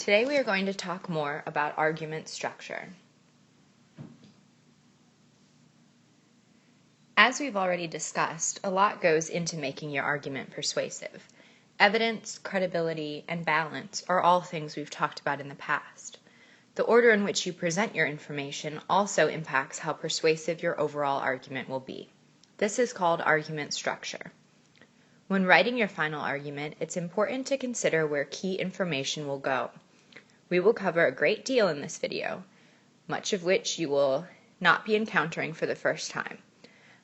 Today we are going to talk more about argument structure. As we've already discussed, a lot goes into making your argument persuasive. Evidence, credibility, and balance are all things we've talked about in the past. The order in which you present your information also impacts how persuasive your overall argument will be. This is called argument structure. When writing your final argument, it's important to consider where key information will go. We will cover a great deal in this video, much of which you will not be encountering for the first time.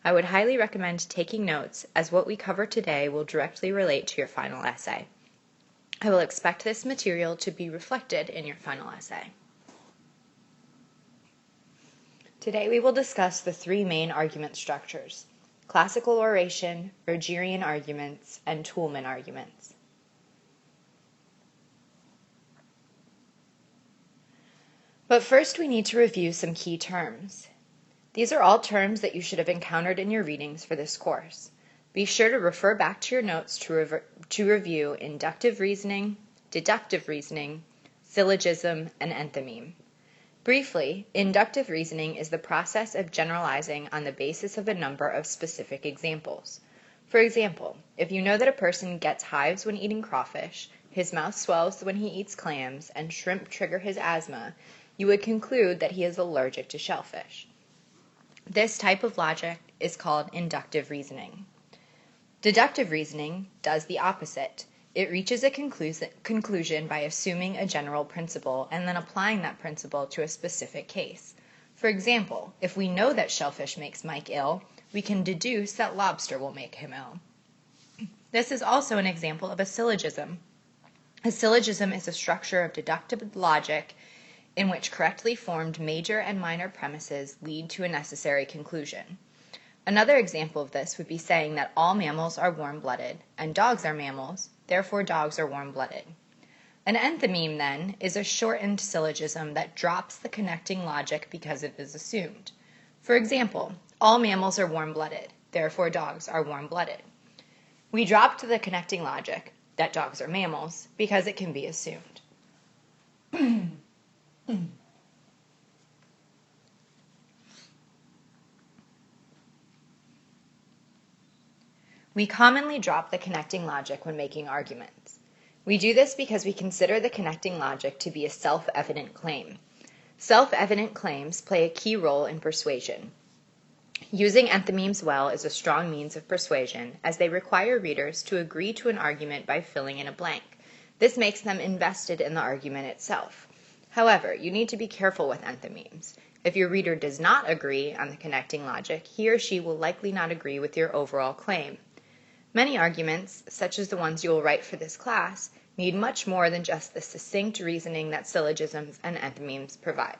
I would highly recommend taking notes, as what we cover today will directly relate to your final essay. I will expect this material to be reflected in your final essay. Today we will discuss the three main argument structures: classical oration, Rogerian arguments, and Toulmin arguments. But first we need to review some key terms. These are all terms that you should have encountered in your readings for this course. Be sure to refer back to your notes to review inductive reasoning, deductive reasoning, syllogism, and enthymeme. Briefly, inductive reasoning is the process of generalizing on the basis of a number of specific examples. For example, if you know that a person gets hives when eating crawfish, his mouth swells when he eats clams, and shrimp trigger his asthma, you would conclude that he is allergic to shellfish. This type of logic is called inductive reasoning. Deductive reasoning does the opposite. It reaches a conclusion by assuming a general principle and then applying that principle to a specific case. For example, if we know that shellfish makes Mike ill, we can deduce that lobster will make him ill. This is also an example of a syllogism. A syllogism is a structure of deductive logic in which correctly formed major and minor premises lead to a necessary conclusion. Another example of this would be saying that all mammals are warm-blooded, and dogs are mammals, therefore dogs are warm-blooded. An enthymeme, then, is a shortened syllogism that drops the connecting logic because it is assumed. For example, all mammals are warm-blooded, therefore dogs are warm-blooded. We dropped the connecting logic that dogs are mammals because it can be assumed. We commonly drop the connecting logic when making arguments. We do this because we consider the connecting logic to be a self-evident claim. Self-evident claims play a key role in persuasion. Using enthymemes well is a strong means of persuasion, as they require readers to agree to an argument by filling in a blank. This makes them invested in the argument itself. However, you need to be careful with enthymemes. If your reader does not agree on the connecting logic, he or she will likely not agree with your overall claim. Many arguments, such as the ones you will write for this class, need much more than just the succinct reasoning that syllogisms and enthymemes provide.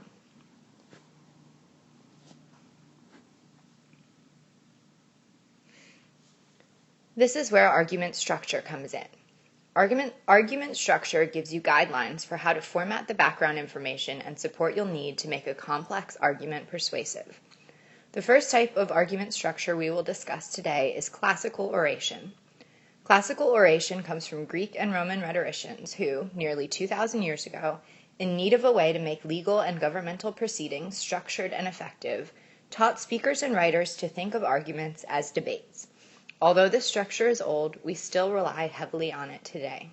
This is where argument structure comes in. Argument structure gives you guidelines for how to format the background information and support you'll need to make a complex argument persuasive. The first type of argument structure we will discuss today is classical oration. Classical oration comes from Greek and Roman rhetoricians who, nearly 2,000 years ago, in need of a way to make legal and governmental proceedings structured and effective, taught speakers and writers to think of arguments as debates. Although this structure is old, we still rely heavily on it today.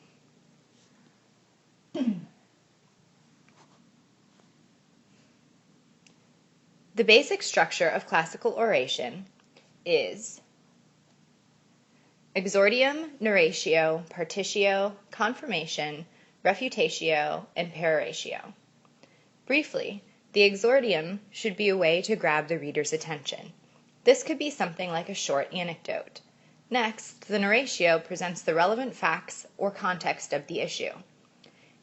The basic structure of classical oration is exordium, narratio, partitio, confirmation, refutatio, and peroratio. Briefly, the exordium should be a way to grab the reader's attention. This could be something like a short anecdote. Next, the narratio presents the relevant facts or context of the issue.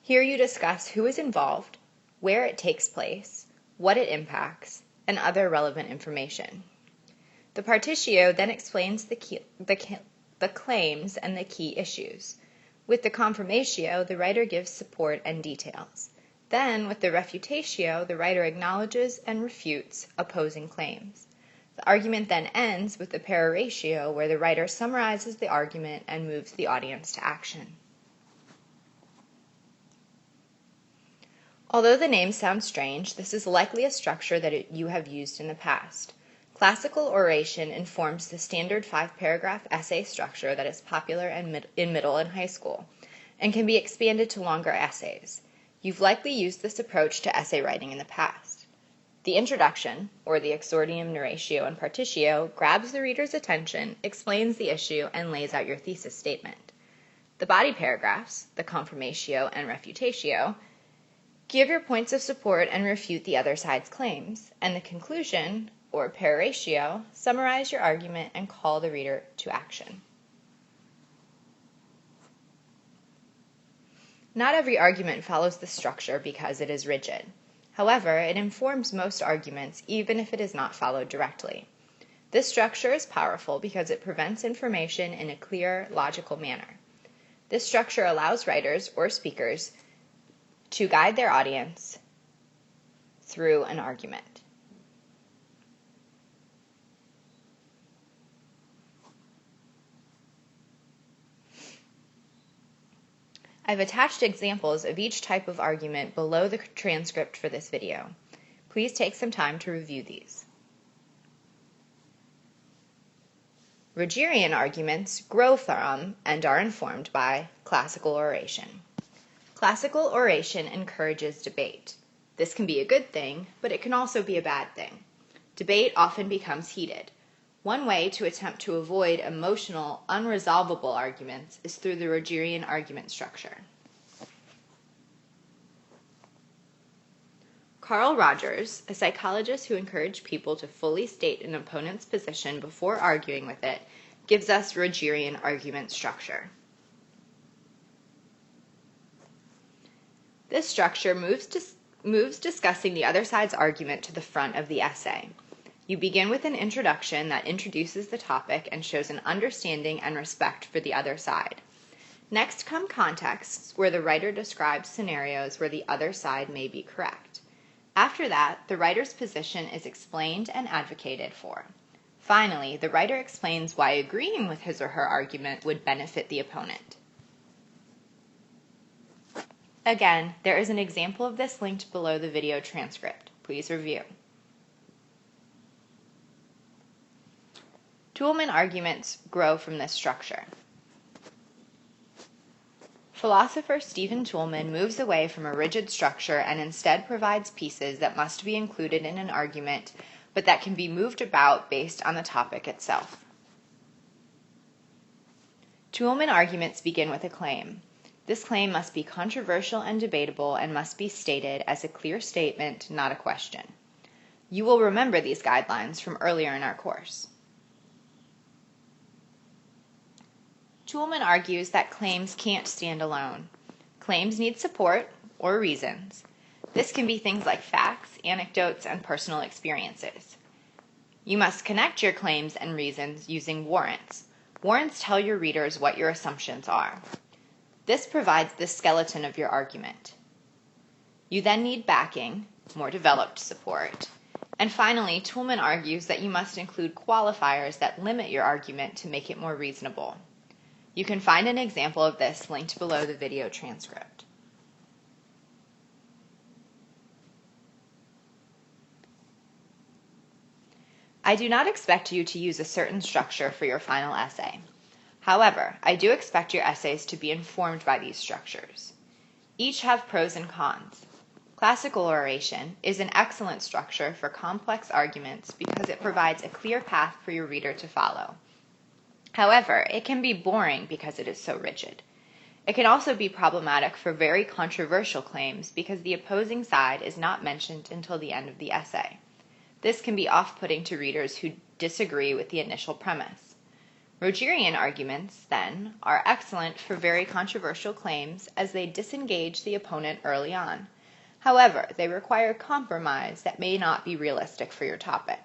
Here you discuss who is involved, where it takes place, what it impacts, and other relevant information. The partitio then explains the claims and the key issues. With the confirmatio, the writer gives support and details. Then, with the refutatio, the writer acknowledges and refutes opposing claims. The argument then ends with the peroratio, where the writer summarizes the argument and moves the audience to action. Although the name sounds strange, this is likely a structure that you have used in the past. Classical oration informs the standard 5-paragraph essay structure that is popular in middle and high school, and can be expanded to longer essays. You've likely used this approach to essay writing in the past. The introduction, or the exordium, narratio, and partitio, grabs the reader's attention, explains the issue, and lays out your thesis statement. The body paragraphs, the confirmatio and refutatio, give your points of support and refute the other side's claims, and the conclusion, or peroratio, summarize your argument and call the reader to action. Not every argument follows this structure because it is rigid. However, it informs most arguments even if it is not followed directly. This structure is powerful because it presents information in a clear, logical manner. This structure allows writers or speakers to guide their audience through an argument. I've attached examples of each type of argument below the transcript for this video. Please take some time to review these. Rogerian arguments grow from and are informed by classical oration. Classical oration encourages debate. This can be a good thing, but it can also be a bad thing. Debate often becomes heated. One way to attempt to avoid emotional, unresolvable arguments is through the Rogerian argument structure. Carl Rogers, a psychologist who encouraged people to fully state an opponent's position before arguing with it, gives us Rogerian argument structure. This structure moves discussing the other side's argument to the front of the essay. You begin with an introduction that introduces the topic and shows an understanding and respect for the other side. Next come contexts where the writer describes scenarios where the other side may be correct. After that, the writer's position is explained and advocated for. Finally, the writer explains why agreeing with his or her argument would benefit the opponent. Again, there is an example of this linked below the video transcript. Please review. Toulmin arguments grow from this structure. Philosopher Stephen Toulmin moves away from a rigid structure and instead provides pieces that must be included in an argument, but that can be moved about based on the topic itself. Toulmin arguments begin with a claim. This claim must be controversial and debatable and must be stated as a clear statement, not a question. You will remember these guidelines from earlier in our course. Toulmin argues that claims can't stand alone. Claims need support or reasons. This can be things like facts, anecdotes, and personal experiences. You must connect your claims and reasons using warrants. Warrants tell your readers what your assumptions are. This provides the skeleton of your argument. You then need backing, more developed support. And finally, Toulmin argues that you must include qualifiers that limit your argument to make it more reasonable. You can find an example of this linked below the video transcript. I do not expect you to use a certain structure for your final essay. However, I do expect your essays to be informed by these structures. Each have pros and cons. Classical oration is an excellent structure for complex arguments because it provides a clear path for your reader to follow. However, it can be boring because it is so rigid. It can also be problematic for very controversial claims because the opposing side is not mentioned until the end of the essay. This can be off-putting to readers who disagree with the initial premise. Rogerian arguments, then, are excellent for very controversial claims as they disengage the opponent early on. However, they require compromise that may not be realistic for your topic.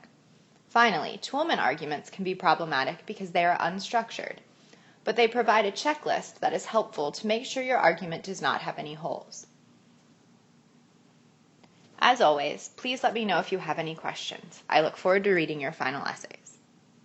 Finally, Toulmin arguments can be problematic because they are unstructured, but they provide a checklist that is helpful to make sure your argument does not have any holes. As always, please let me know if you have any questions. I look forward to reading your final essays.